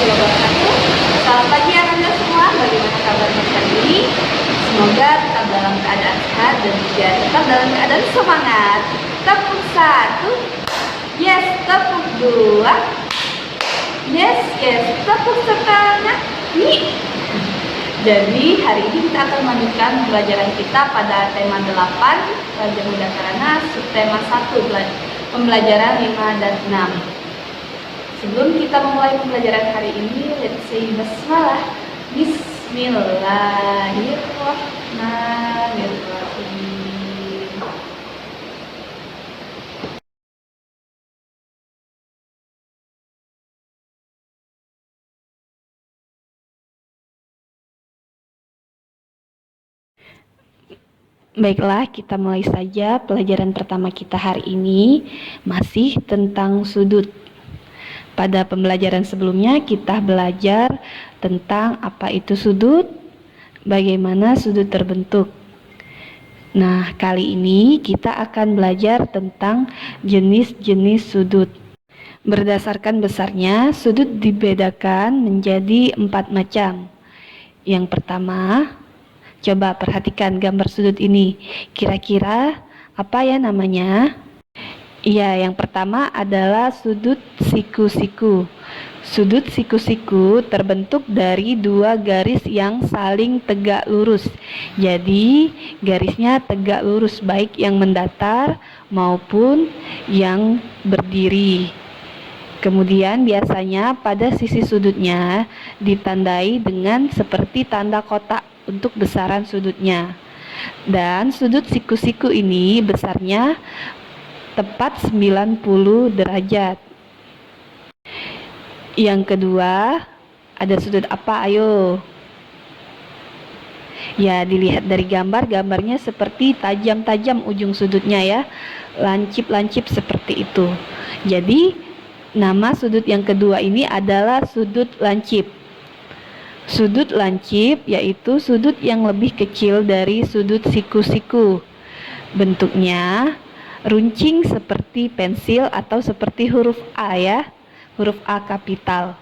warahmatullahi wabarakatuh. Selamat pagi Anda semua, bagaimana kabarnya hari ini? Semoga tetap dalam keadaan sehat dan juga tetap dalam keadaan semangat. Tepuk satu, yes, tepuk dua, yes, tepuk setengah, nih. Jadi hari ini kita akan melanjutkan pembelajaran kita pada tema 8, Pelajaran Mudah Karena, subtema 1, pembelajaran 5 dan 6. Sebelum kita memulai pembelajaran hari ini, let's say basmalah. Bismillahirrahmanirrahim. Baiklah, kita mulai saja pelajaran pertama kita hari ini, masih tentang sudut. Pada pembelajaran sebelumnya kita belajar tentang apa itu sudut, bagaimana sudut terbentuk. Nah, kali ini kita akan belajar tentang jenis-jenis sudut. Berdasarkan besarnya, sudut dibedakan menjadi 4 macam. Yang pertama, coba perhatikan gambar sudut ini. Kira-kira apa ya namanya? Iya, yang pertama adalah sudut siku-siku. Sudut siku-siku terbentuk dari 2 garis yang saling tegak lurus. Jadi, garisnya tegak lurus baik yang mendatar maupun yang berdiri. Kemudian biasanya pada sisi sudutnya ditandai dengan seperti tanda kotak untuk besaran sudutnya. Dan sudut siku-siku ini besarnya tepat 90 derajat. Yang kedua, ada sudut apa? Ayo. Ya, dilihat dari gambarnya seperti tajam-tajam ujung sudutnya ya. Lancip-lancip seperti itu. Jadi, nama sudut yang kedua ini adalah sudut lancip. Sudut lancip yaitu sudut yang lebih kecil dari sudut siku-siku. Bentuknya runcing seperti pensil atau seperti huruf A ya, huruf A kapital.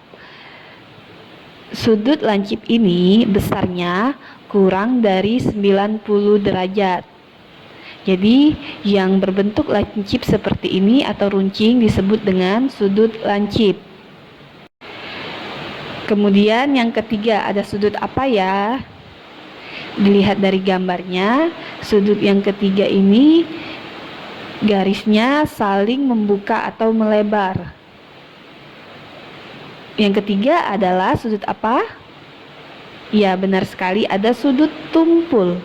Sudut lancip ini besarnya kurang dari 90 derajat. Jadi yang berbentuk lancip seperti ini atau runcing disebut dengan sudut lancip. Kemudian yang ketiga ada sudut apa ya? Dilihat dari gambarnya, sudut yang ketiga ini garisnya saling membuka atau melebar. Yang ketiga adalah sudut apa? Ya, benar sekali, ada sudut tumpul.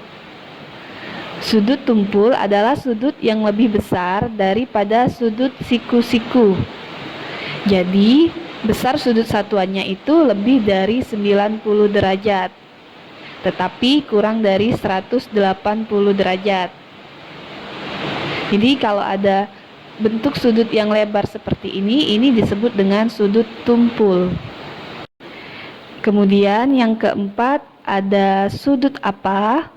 Sudut tumpul adalah sudut yang lebih besar daripada sudut siku-siku. Jadi, besar sudut satuannya itu lebih dari 90 derajat, tetapi kurang dari 180 derajat. Jadi kalau ada bentuk sudut yang lebar seperti ini disebut dengan sudut tumpul. Kemudian yang keempat ada sudut apa?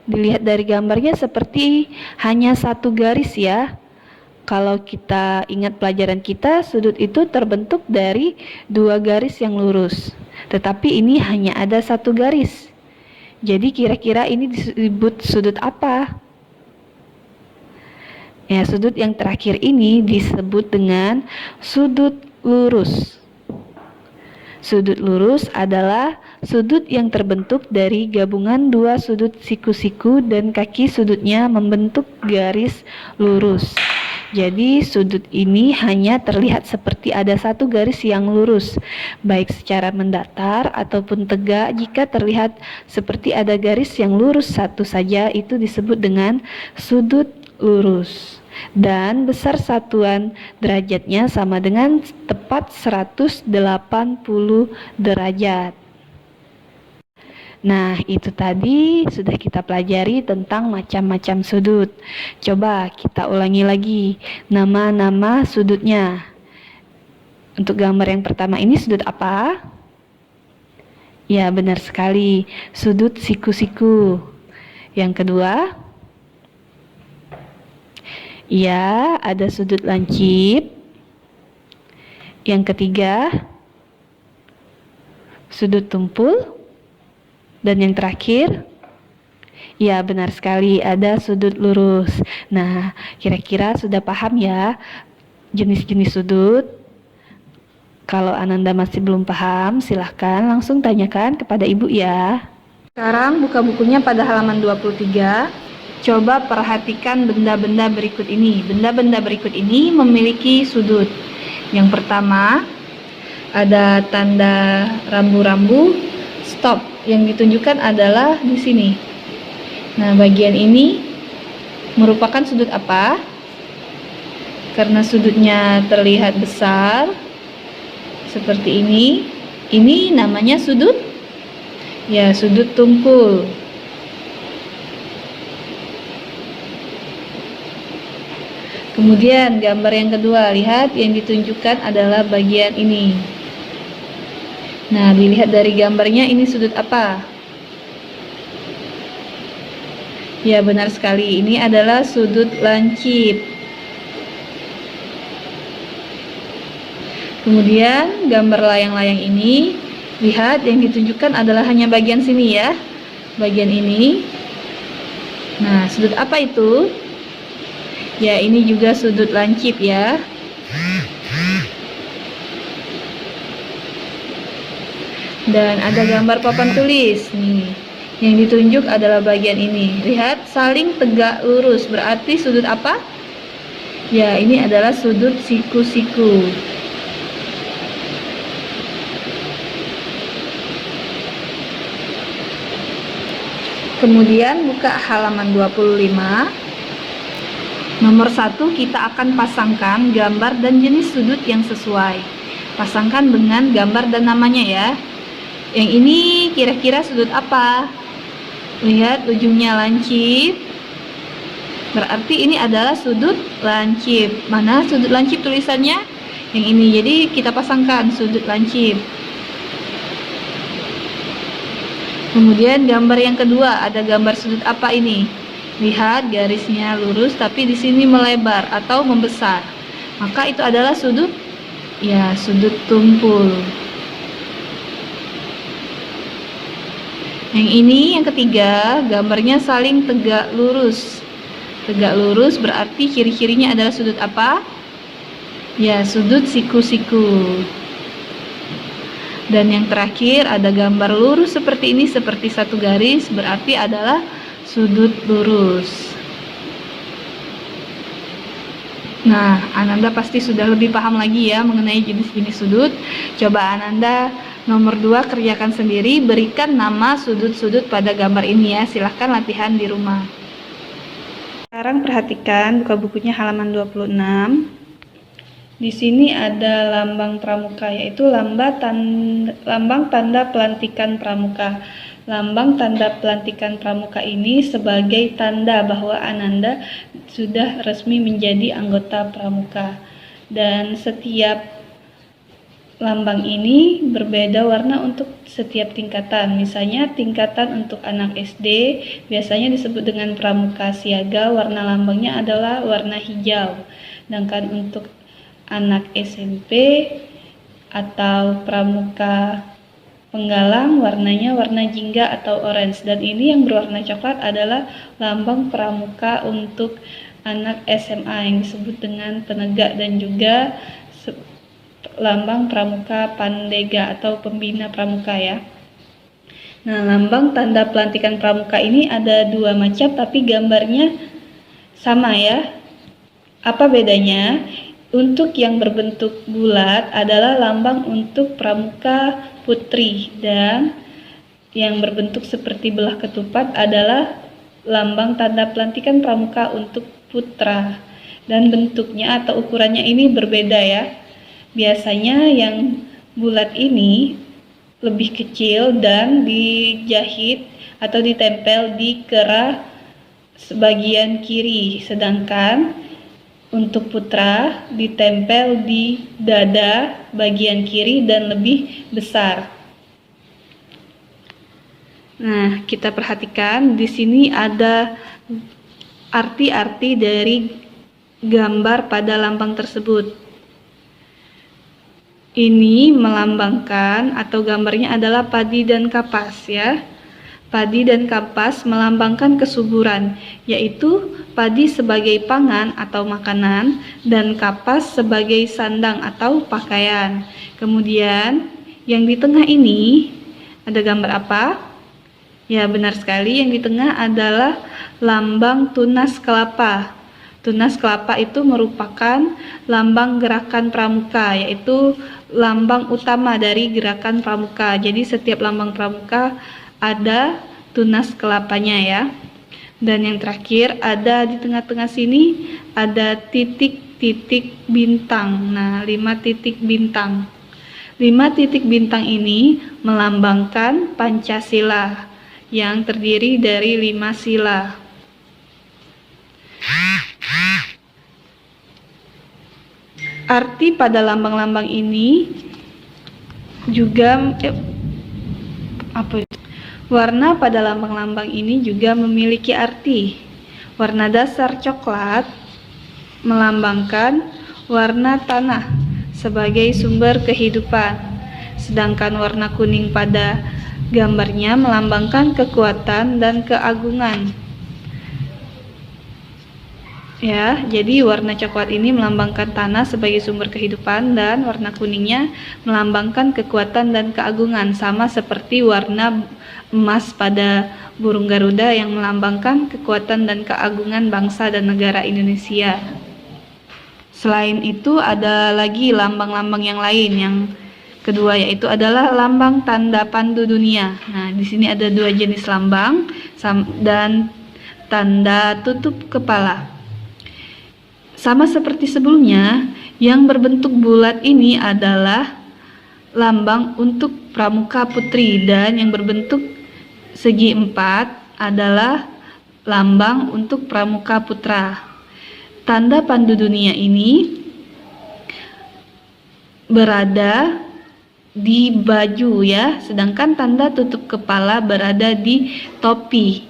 Dilihat dari gambarnya seperti hanya satu garis ya. Kalau kita ingat pelajaran kita, sudut itu terbentuk dari 2 garis yang lurus. Tetapi ini hanya ada satu garis. Jadi kira-kira ini disebut sudut apa? Ya, sudut yang terakhir ini disebut dengan sudut lurus. Sudut lurus adalah sudut yang terbentuk dari gabungan 2 sudut siku-siku dan kaki sudutnya membentuk garis lurus. Jadi sudut ini hanya terlihat seperti ada satu garis yang lurus, baik secara mendatar ataupun tegak. Jika terlihat seperti ada garis yang lurus satu saja, itu disebut dengan sudut lurus. Dan besar satuan derajatnya sama dengan tepat 180 derajat. Nah, itu tadi sudah kita pelajari tentang macam-macam sudut. Coba kita ulangi lagi nama-nama sudutnya. Untuk gambar yang pertama ini sudut apa? Ya, benar sekali, sudut siku-siku. Yang kedua, ya, ada sudut lancip. Yang ketiga, sudut tumpul. Dan yang terakhir, ya benar sekali, ada sudut lurus. Nah, kira-kira sudah paham ya jenis-jenis sudut? Kalau Ananda masih belum paham, silahkan langsung tanyakan kepada ibu ya. Sekarang buka bukunya pada halaman 23. Coba perhatikan benda-benda berikut ini. Benda-benda berikut ini memiliki sudut. Yang pertama, ada tanda rambu-rambu stop. Yang ditunjukkan adalah di sini. Nah, bagian ini merupakan sudut apa? Karena sudutnya terlihat besar seperti ini namanya sudut, ya, sudut tumpul. Kemudian gambar yang kedua, lihat yang ditunjukkan adalah bagian ini. Nah, dilihat dari gambarnya, ini sudut apa? Ya, benar sekali, ini adalah sudut lancip. Kemudian gambar layang-layang ini, lihat yang ditunjukkan adalah hanya bagian sini ya, bagian ini. Nah, sudut apa itu? Ya, ini juga sudut lancip ya. Dan ada gambar papan tulis nih. Yang ditunjuk adalah bagian ini. Lihat, saling tegak lurus, berarti sudut apa? Ya, ini adalah sudut siku-siku. Kemudian buka halaman 25. Nomor 1 kita akan pasangkan gambar dan jenis sudut yang sesuai. Pasangkan dengan gambar dan namanya ya. Yang ini kira-kira sudut apa? Lihat ujungnya lancip. Berarti ini adalah sudut lancip. Mana sudut lancip tulisannya? Yang ini. Jadi kita pasangkan sudut lancip. Kemudian gambar yang kedua, ada gambar sudut apa ini? Lihat garisnya lurus tapi di sini melebar atau membesar. Maka itu adalah sudut, ya, sudut tumpul. Yang ini yang ketiga, gambarnya saling tegak lurus. Tegak lurus berarti ciri-cirinya adalah sudut apa? Ya, sudut siku-siku. Dan yang terakhir ada gambar lurus seperti ini, seperti satu garis, berarti adalah sudut lurus. Nah, Ananda pasti sudah lebih paham lagi ya mengenai jenis-jenis sudut. Coba Ananda nomor 2 kerjakan sendiri, berikan nama sudut-sudut pada gambar ini ya. Silahkan latihan di rumah. Sekarang perhatikan, buka bukunya halaman 26. Di sini ada lambang pramuka, yaitu lambang tanda pelantikan pramuka. Lambang tanda pelantikan pramuka ini sebagai tanda bahwa Ananda sudah resmi menjadi anggota pramuka. Dan setiap lambang ini berbeda warna untuk setiap tingkatan. Misalnya tingkatan untuk anak SD biasanya disebut dengan pramuka siaga, warna lambangnya adalah warna hijau. Sedangkan untuk anak SMP atau pramuka penggalang warnanya warna jingga atau orange, dan ini yang berwarna coklat adalah lambang pramuka untuk anak SMA yang disebut dengan penegak, dan juga lambang pramuka pandega atau pembina pramuka ya. Nah, lambang tanda pelantikan pramuka ini ada 2 macam tapi gambarnya sama ya. Apa bedanya? Untuk yang berbentuk bulat adalah lambang untuk pramuka putri, dan yang berbentuk seperti belah ketupat adalah lambang tanda pelantikan pramuka untuk putra. Dan bentuknya atau ukurannya ini berbeda ya. Biasanya yang bulat ini lebih kecil dan dijahit atau ditempel di kerah sebagian kiri, sedangkan untuk putra ditempel di dada bagian kiri dan lebih besar. Nah, kita perhatikan di sini ada arti-arti dari gambar pada lambang tersebut. Ini melambangkan atau gambarnya adalah padi dan kapas ya. Padi dan kapas melambangkan kesuburan, yaitu padi sebagai pangan atau makanan dan kapas sebagai sandang atau pakaian. Kemudian yang di tengah ini ada gambar apa? Ya, benar sekali, yang di tengah adalah lambang tunas kelapa. Tunas kelapa itu merupakan lambang gerakan pramuka, yaitu lambang utama dari gerakan pramuka. Jadi setiap lambang pramuka ada tunas kelapanya ya. Dan yang terakhir ada di tengah-tengah sini ada titik-titik bintang. Nah, 5 titik bintang. 5 titik bintang ini melambangkan Pancasila yang terdiri dari 5 sila. Arti pada lambang-lambang ini juga warna pada lambang-lambang ini juga memiliki arti. Warna dasar coklat melambangkan warna tanah sebagai sumber kehidupan, sedangkan warna kuning pada gambarnya melambangkan kekuatan dan keagungan. Ya, jadi warna coklat ini melambangkan tanah sebagai sumber kehidupan dan warna kuningnya melambangkan kekuatan dan keagungan, sama seperti warna emas pada burung Garuda yang melambangkan kekuatan dan keagungan bangsa dan negara Indonesia. Selain itu ada lagi lambang-lambang yang lain. Yang kedua yaitu adalah lambang tanda pandu dunia. Nah, di sini ada 2 jenis lambang dan tanda tutup kepala. Sama seperti sebelumnya, yang berbentuk bulat ini adalah lambang untuk pramuka putri dan yang berbentuk segi 4 adalah lambang untuk pramuka putra. Tanda pandu dunia ini berada di baju ya, sedangkan tanda tutup kepala berada di topi.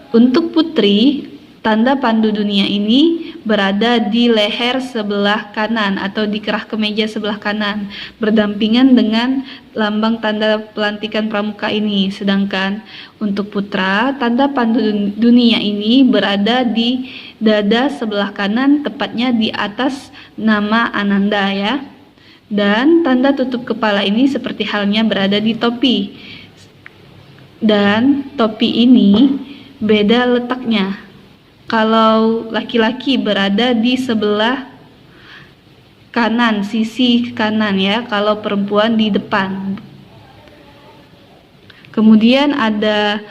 Untuk putri, tanda pandu dunia ini berada di leher sebelah kanan atau di kerah kemeja sebelah kanan, berdampingan dengan lambang tanda pelantikan pramuka ini. Sedangkan untuk putra, tanda pandu dunia ini berada di dada sebelah kanan, tepatnya di atas nama Ananda ya. Dan tanda tutup kepala ini seperti halnya berada di topi. Dan topi ini beda letaknya. Kalau laki-laki berada di sebelah kanan, sisi kanan ya, kalau perempuan di depan. Kemudian ada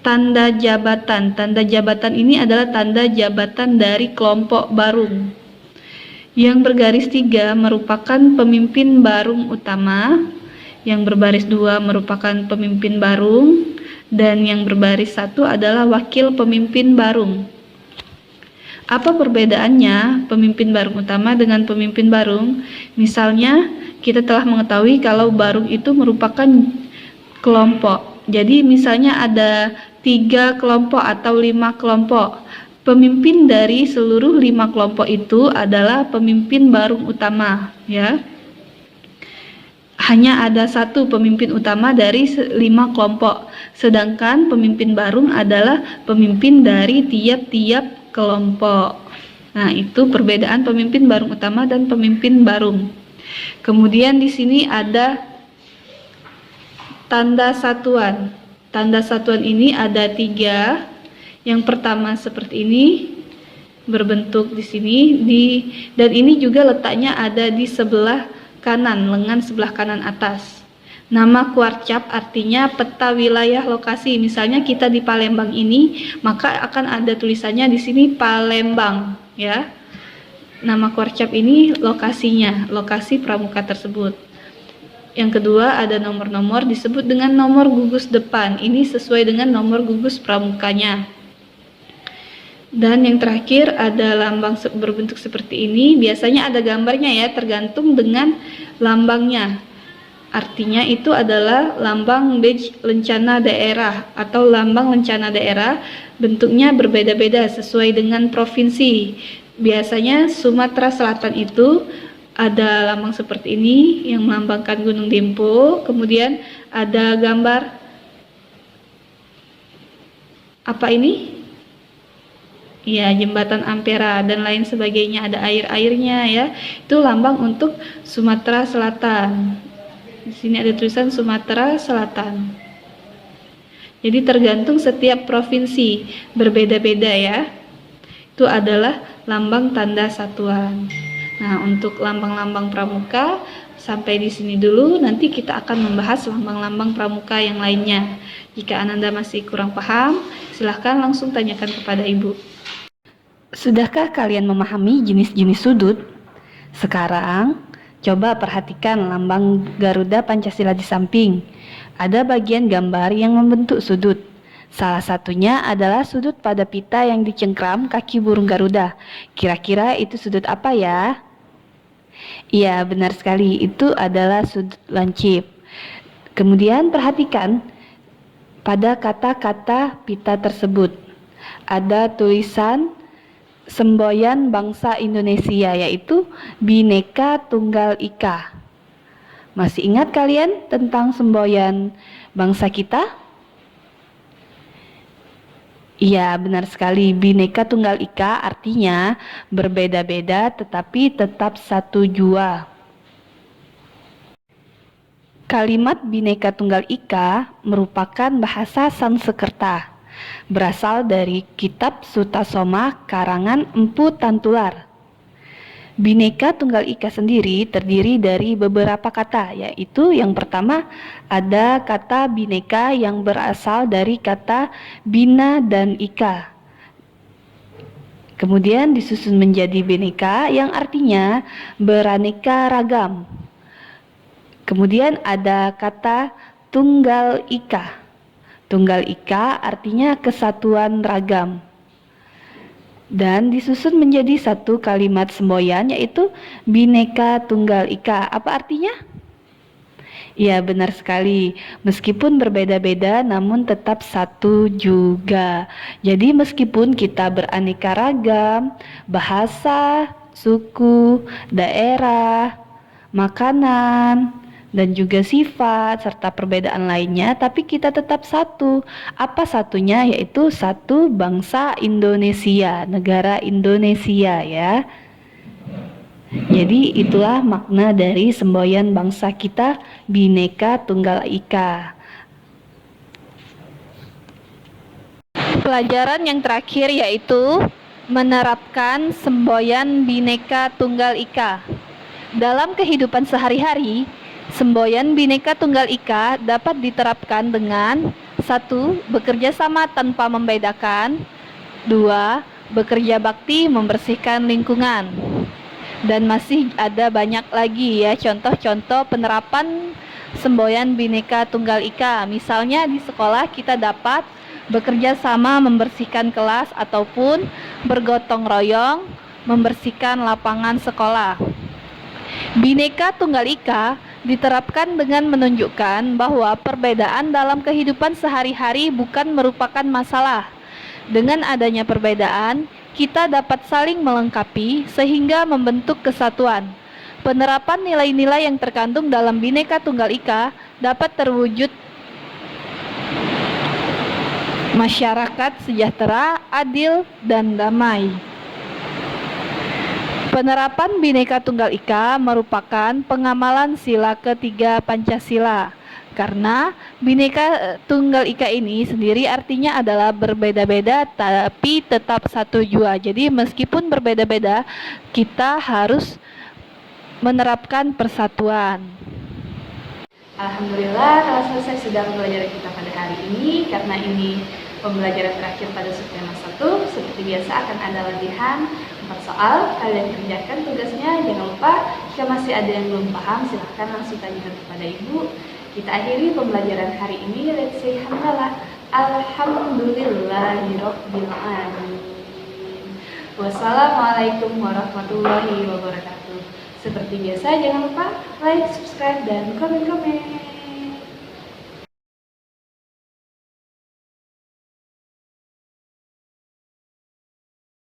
tanda jabatan. Tanda jabatan ini adalah tanda jabatan dari kelompok barung. Yang bergaris 3 merupakan pemimpin barung utama, yang berbaris 2 merupakan pemimpin barung, dan yang berbaris 1 adalah wakil pemimpin barung. Apa perbedaannya pemimpin barung utama dengan pemimpin barung? Misalnya, kita telah mengetahui kalau barung itu merupakan kelompok. Jadi misalnya ada 3 kelompok atau 5 kelompok. Pemimpin dari seluruh 5 kelompok itu adalah pemimpin barung utama, ya. Hanya ada 1 pemimpin utama dari 5 kelompok, sedangkan pemimpin barung adalah pemimpin dari tiap-tiap kelompok. Nah, itu perbedaan pemimpin barung utama dan pemimpin barung. Kemudian di sini ada tanda satuan. Tanda satuan ini ada 3. Yang pertama seperti ini, berbentuk di sini, dan ini juga letaknya ada di sebelah kanan, lengan sebelah kanan atas. Nama kuarcap artinya peta wilayah lokasi. Misalnya kita di Palembang ini, maka akan ada tulisannya di sini Palembang, ya. Nama kuarcap ini lokasinya, lokasi pramuka tersebut. Yang kedua ada nomor-nomor disebut dengan nomor gugus depan. Ini sesuai dengan nomor gugus pramukanya. Dan yang terakhir ada lambang berbentuk seperti ini. Biasanya ada gambarnya ya, tergantung dengan lambangnya. Artinya itu adalah lambang badge lencana daerah atau lambang lencana daerah. Bentuknya berbeda-beda sesuai dengan provinsi. Biasanya Sumatera Selatan itu ada lambang seperti ini yang melambangkan Gunung Dempo. Kemudian ada gambar apa ini? Ya, jembatan Ampera dan lain sebagainya, ada air-airnya ya. Itu lambang untuk Sumatera Selatan. Di sini ada tulisan Sumatera Selatan. Jadi tergantung setiap provinsi berbeda-beda ya. Itu adalah lambang tanda satuan. Nah, untuk lambang-lambang pramuka sampai di sini dulu. Nanti kita akan membahas lambang-lambang pramuka yang lainnya. Jika Ananda masih kurang paham, silahkan langsung tanyakan kepada Ibu. Sudahkah kalian memahami jenis-jenis sudut? Sekarang, coba perhatikan lambang Garuda Pancasila di samping. Ada bagian gambar yang membentuk sudut. Salah satunya adalah sudut pada pita yang dicengkram kaki burung Garuda. Kira-kira itu sudut apa ya? Iya, benar sekali. Itu adalah sudut lancip. Kemudian perhatikan pada kata-kata pita tersebut. Ada tulisan semboyan bangsa Indonesia, yaitu Bhinneka Tunggal Ika. Masih ingat kalian tentang semboyan bangsa kita? Iya, benar sekali. Bhinneka Tunggal Ika artinya berbeda-beda tetapi tetap satu jua. Kalimat Bhinneka Tunggal Ika merupakan bahasa Sanskerta. Berasal dari kitab Sutasoma karangan Empu Tantular. Bhinneka Tunggal Ika sendiri terdiri dari beberapa kata, yaitu yang pertama ada kata Bhinneka yang berasal dari kata Bina dan Ika. Kemudian disusun menjadi Bhinneka yang artinya beraneka ragam. Kemudian ada kata Tunggal Ika. Tunggal Ika artinya kesatuan ragam. Dan disusun menjadi satu kalimat semboyan, yaitu Bhinneka Tunggal Ika. Apa artinya? Ya, benar sekali. Meskipun berbeda-beda namun tetap satu juga. Jadi meskipun kita beraneka ragam, bahasa, suku, daerah, makanan, dan juga sifat serta perbedaan lainnya, tapi kita tetap satu. Apa satunya? Yaitu satu bangsa Indonesia, negara Indonesia ya. Jadi itulah makna dari semboyan bangsa kita, Bhinneka Tunggal Ika. Pelajaran yang terakhir yaitu menerapkan semboyan Bhinneka Tunggal Ika. Dalam kehidupan sehari-hari, semboyan Bhinneka Tunggal Ika dapat diterapkan dengan 1. Bekerja sama tanpa membedakan. 2. Bekerja bakti membersihkan lingkungan. Dan masih ada banyak lagi ya contoh-contoh penerapan semboyan Bhinneka Tunggal Ika. Misalnya di sekolah kita dapat bekerja sama membersihkan kelas ataupun bergotong royong membersihkan lapangan sekolah. Bhinneka Tunggal Ika diterapkan dengan menunjukkan bahwa perbedaan dalam kehidupan sehari-hari bukan merupakan masalah. Dengan adanya perbedaan, kita dapat saling melengkapi sehingga membentuk kesatuan. Penerapan nilai-nilai yang terkandung dalam Bhinneka Tunggal Ika dapat terwujud masyarakat sejahtera, adil, dan damai. Penerapan Bhinneka Tunggal Ika merupakan pengamalan sila ketiga Pancasila. Karena Bhinneka Tunggal Ika ini sendiri artinya adalah berbeda-beda tapi tetap satu jua. Jadi meskipun berbeda-beda, kita harus menerapkan persatuan. Alhamdulillah telah selesai sudah pembelajaran kita pada hari ini. Karena ini pembelajaran terakhir pada subtema 1, seperti biasa akan ada latihan 4 soal. Kalian kerjakan tugasnya. Jangan lupa jika masih ada yang belum paham silahkan langsung tanyakan kepada Ibu. Kita akhiri pembelajaran hari ini. Let's say hamdalah. Alhamdulillahirabbil alamin. Wassalamualaikum warahmatullahi wabarakatuh. Seperti biasa jangan lupa like, subscribe, dan komen-komen.